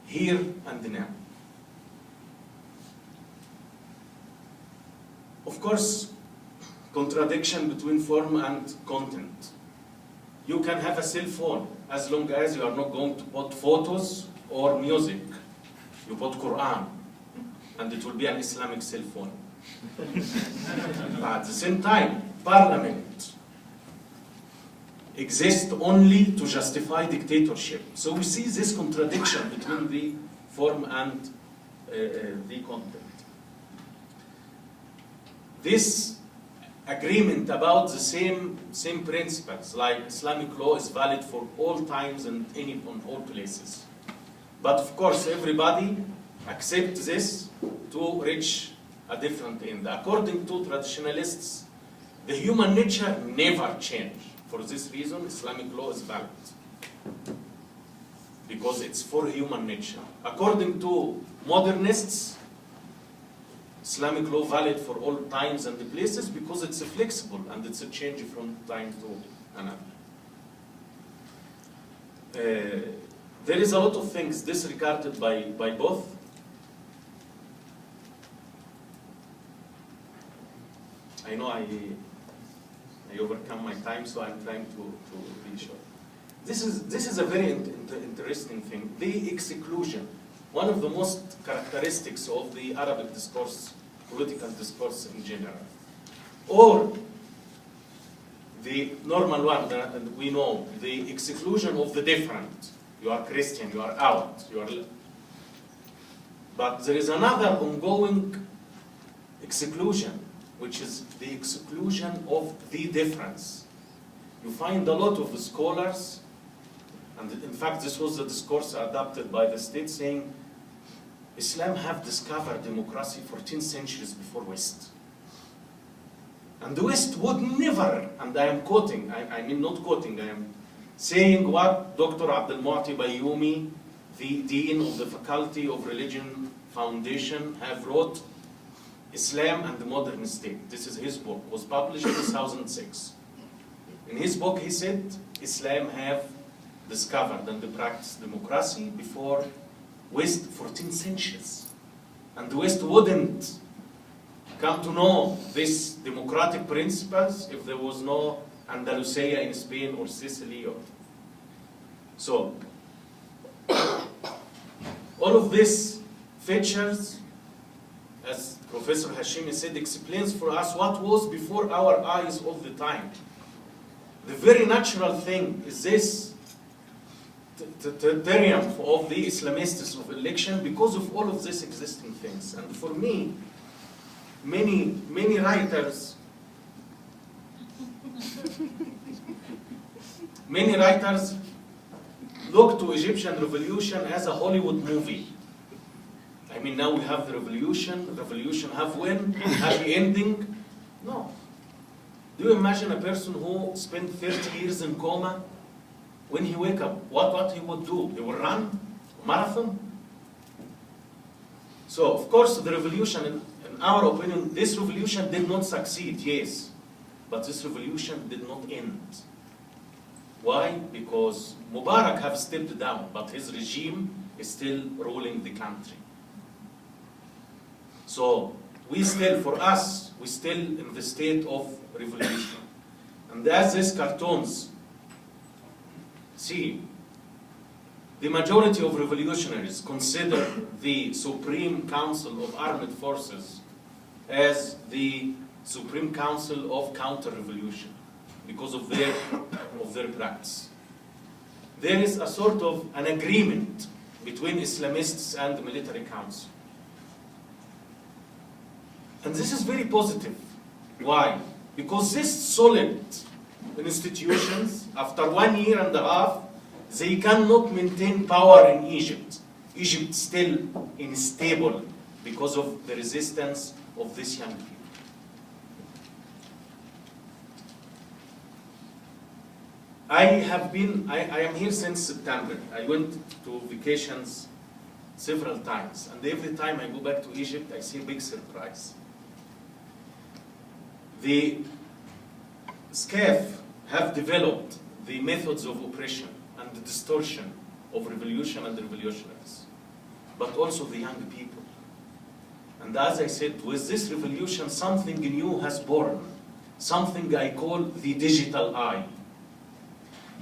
here and now. Of course, contradiction between form and content. You can have a cell phone as long as you are not going to put photos or music. You put Quran, and it will be an Islamic cell phone. But at the same time, parliament exists only to justify dictatorship. So we see this contradiction between the form and the content. This agreement about the same principles, like Islamic law is valid for all times and on all places. But of course, everybody accepts this to reach a different end. According to traditionalists, the human nature never changes. For this reason, Islamic law is valid, because it's for human nature. According to modernists, Islamic law valid for all times and the places because it's flexible and it's a change from time to another. There is a lot of things disregarded by both. I know I overcome my time, so I'm trying to be short. This is a very interesting thing. The exclusion, one of the most characteristics of the Arabic discourse, political discourse in general, or the normal one that we know, the exclusion of the different. You are Christian, you are out, you are. But there is another ongoing exclusion, which is the exclusion of the difference. You find a lot of scholars, and in fact this was the discourse adopted by the state, saying Islam have discovered democracy 14 centuries before West. And the West would never, and I am quoting, I mean not quoting, I am saying what Dr. Abdul Mu'ti Bayoumi, the Dean of the Faculty of Religion Foundation, have wrote, Islam and the Modern State. This is his book, was published in 2006. In his book he said, Islam have discovered and practiced democracy before West 14 centuries. And the West wouldn't come to know these democratic principles if there was no Andalusia in Spain or Sicily. So, all of these features, as Professor Hashimi said, explains for us what was before our eyes all the time. The very natural thing is this triumph of the Islamists of election because of all of these existing things. And for me, many writers look to Egyptian revolution as a Hollywood movie. I mean, now we have the revolution have win, happy ending. No. Do you imagine a person who spent 30 years in coma? When he wake up, what he would do? He would run a marathon? So, of course, the revolution, in our opinion, this revolution did not succeed, yes. But this revolution did not end. Why? Because Mubarak have stepped down, but his regime is still ruling the country. So, we still in the state of revolution. And as these cartoons see, the majority of revolutionaries consider the Supreme Council of Armed Forces as the Supreme Council of Counter-Revolution because of their practice. There is a sort of an agreement between Islamists and the military council. And this is very positive. Why? Because these solid institutions, after 1 year and a half, they cannot maintain power in Egypt. Egypt is still unstable because of the resistance of these young people. I am here since September. I went to vacations several times, and every time I go back to Egypt, I see a big surprise. The SCAF have developed the methods of oppression and the distortion of revolution and revolutionaries. but also the young people. And as I said, with this revolution, something new has born, something I call the digital eye.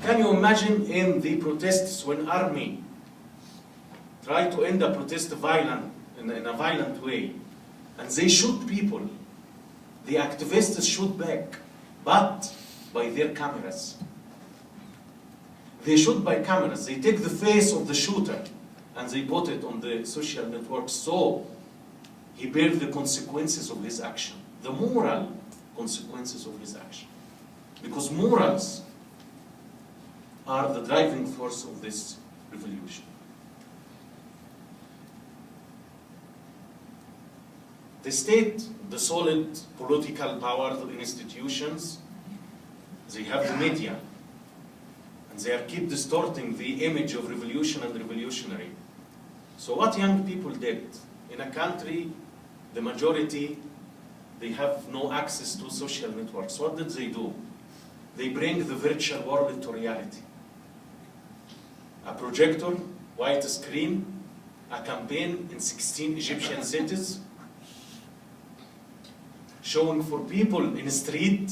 Can you imagine in the protests when army try to end a protest in a violent way, and they shoot people, the activists shoot back, but by their cameras. They shoot by cameras. They take the face of the shooter and they put it on the social network, so he bears the consequences of his action, the moral consequences of his action. Because morals are the driving force of this revolution. The state, the solid political power, the institutions, they have the media, and they keep distorting the image of revolution and revolutionary. So what young people did, in a country, the majority, they have no access to social networks. What did they do? They bring the virtual world to reality. A projector, white screen, a campaign in 16 Egyptian cities, showing for people in the street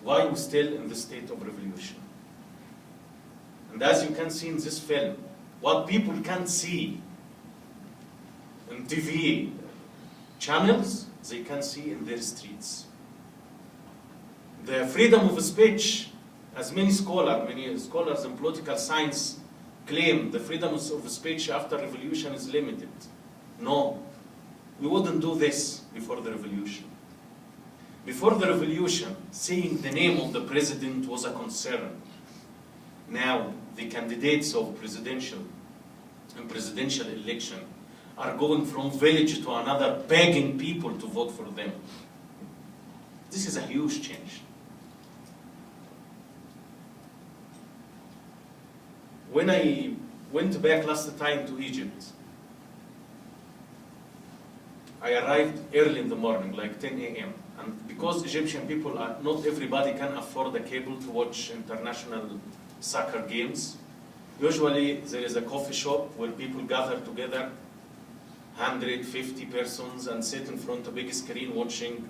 why we're still in the state of revolution. And as you can see in this film, what people can't see in TV channels, they can see in their streets. The freedom of speech, as many scholars in political science claim, the freedom of speech after revolution is limited. No, we wouldn't do this before the revolution. Before the revolution, saying the name of the president was a concern. Now, the candidates of presidential election are going from village to another, begging people to vote for them. This is a huge change. When I went back last time to Egypt, I arrived early in the morning, like 10 a.m. And because Egyptian people not everybody can afford a cable to watch international soccer games, usually there is a coffee shop where people gather together, 150 persons, and sit in front of a big screen watching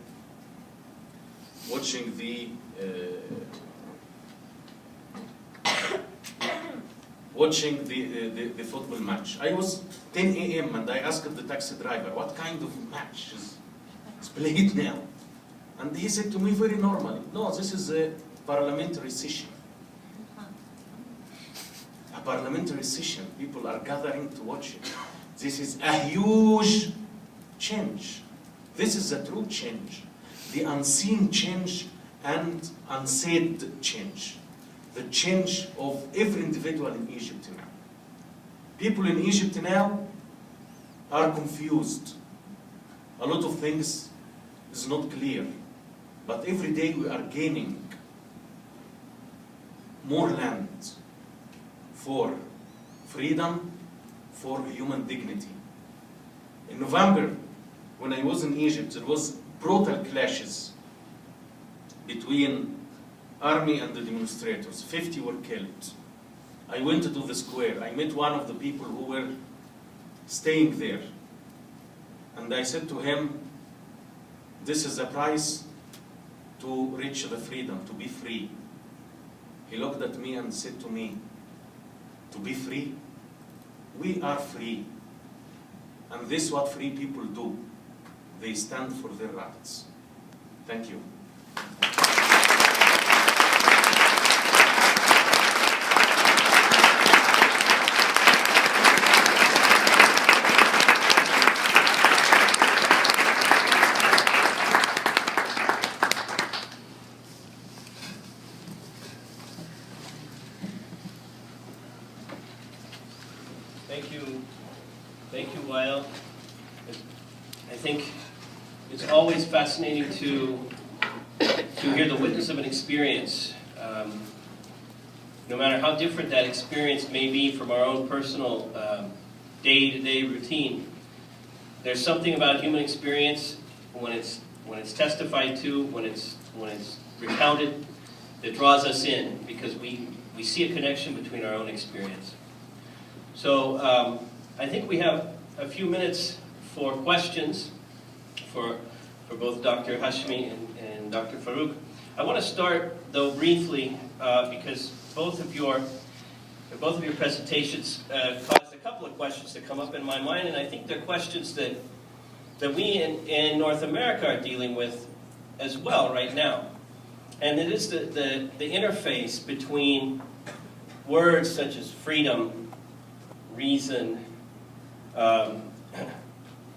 the football match. I was 10 a.m. and I asked the taxi driver, what kind of match is played now? And he said to me very normally, no, this is a parliamentary session. A parliamentary session, people are gathering to watch it. This is a huge change. This is a true change. The unseen change and unsaid change. The change of every individual in Egypt now. People in Egypt now are confused. A lot of things is not clear. But every day we are gaining more land for freedom, for human dignity. In November, when I was in Egypt, there was brutal clashes between army and the demonstrators. 50 were killed. I went to the square. I met one of the people who were staying there. And I said to him, this is the price to reach the freedom, to be free. He looked at me and said to me, to be free? We are free. And this is what free people do. They stand for their rights. Thank you. Thank you, Wael. I think it's always fascinating to hear the witness of an experience, no matter how different that experience may be from our own personal day-to-day routine. There's something about human experience when it's testified to, when it's recounted, that draws us in, because we see a connection between our own experience. So I think we have a few minutes for questions for both Dr. Hashmi and Dr. Farouk. I want to start, though, briefly, because both of your presentations caused a couple of questions to come up in my mind, and I think they're questions that we in North America are dealing with as well right now. And it is the interface between words such as freedom, reason,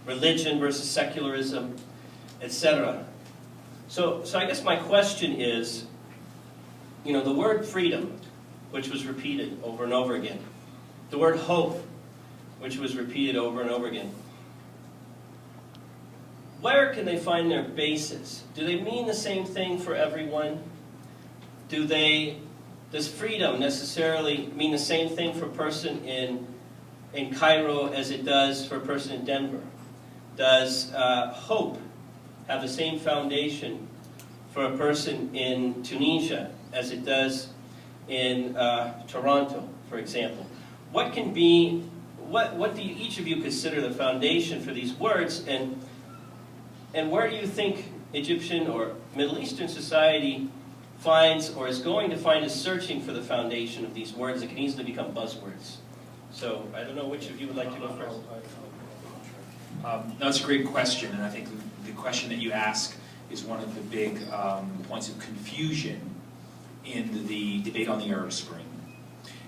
religion versus secularism, etc. So I guess my question is, you know, the word freedom, which was repeated over and over again, the word hope, which was repeated over and over again, where can they find their basis? Do they mean the same thing for everyone? Does freedom necessarily mean the same thing for a person in Cairo as it does for a person in Denver? Does hope have the same foundation for a person in Tunisia as it does in Toronto, for example? What can be, what do each of you consider the foundation for these words, and where do you think Egyptian or Middle Eastern society finds, or is going to find, is searching for the foundation of these words that can easily become buzzwords? So I don't know which of you would like to go first. That's a great question, and I think the question that you ask is one of the big points of confusion in the debate on the Arab Spring.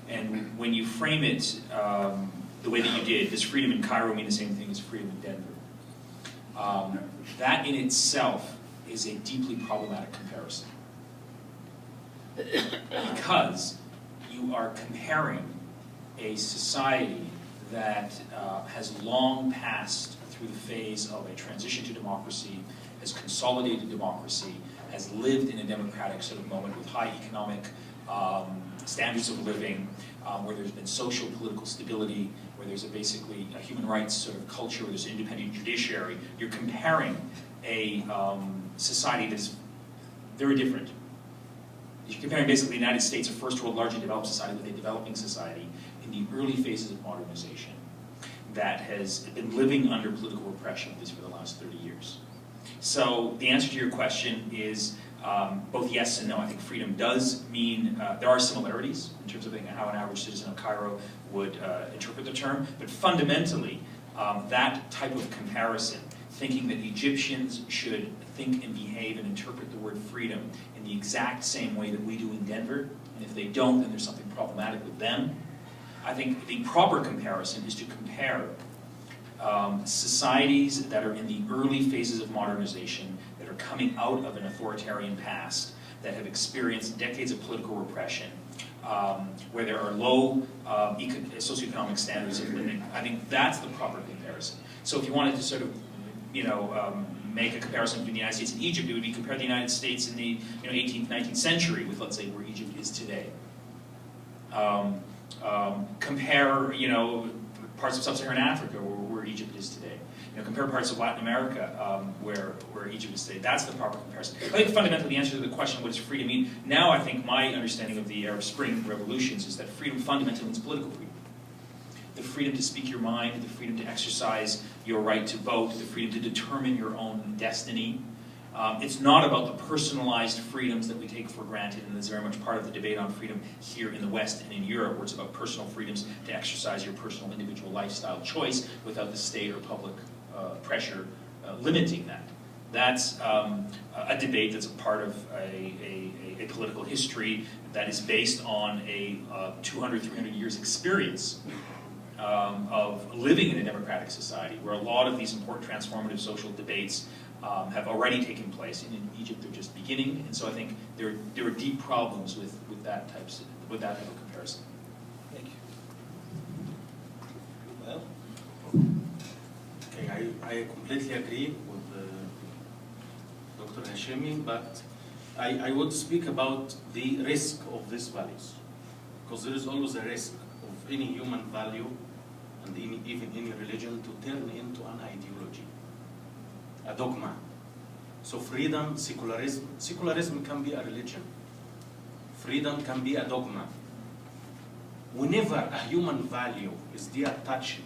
And when you frame it the way that you did, does freedom in Cairo mean the same thing as freedom in Denver? That in itself is a deeply problematic comparison. Because you are comparing a society that has long passed through the phase of a transition to democracy, has consolidated democracy, has lived in a democratic sort of moment with high economic standards of living, where there's been social political stability, where there's basically a human rights sort of culture, where there's an independent judiciary. You're comparing a society that's very different. You're comparing basically the United States, a first world largely developed society, with a developing society in the early phases of modernization that has been living under political repression, at least for the last 30 years. So the answer to your question is both yes and no. I think freedom does mean, there are similarities in terms of how an average citizen of Cairo would interpret the term, but fundamentally, that type of comparison, thinking that Egyptians should think and behave and interpret the word freedom in the exact same way that we do in Denver, and if they don't, then there's something problematic with them. I think the proper comparison is to compare societies that are in the early phases of modernization, that are coming out of an authoritarian past, that have experienced decades of political repression, where there are low socioeconomic standards of living. I think that's the proper comparison. So if you wanted to sort of, make a comparison between the United States and Egypt, it would be compare the United States in the 18th, 19th century with, let's say, where Egypt is today. Compare, parts of sub-Saharan Africa where Egypt is today. Compare parts of Latin America where Egypt is today. That's the proper comparison. I think fundamentally the answer to the question, what does freedom mean? Now I think my understanding of the Arab Spring revolutions is that freedom fundamentally means political freedom. The freedom to speak your mind, the freedom to exercise your right to vote, the freedom to determine your own destiny. It's not about the personalized freedoms that we take for granted, and it's very much part of the debate on freedom here in the West and in Europe, where it's about personal freedoms to exercise your personal individual lifestyle choice without the state or public pressure limiting that. That's a debate that's a part of a political history that is based on a 200, 300 years experience of living in a democratic society, where a lot of these important transformative social debates have already taken place. And in Egypt, they're just beginning, and so I think there are deep problems with that type of comparison. Thank you. Well, okay, I completely agree with Dr. Hashemi, but I would speak about the risk of these values, because there is always a risk of any human value and even any religion to turn into an ideology, a dogma. So freedom, secularism can be a religion. Freedom can be a dogma. Whenever a human value is detached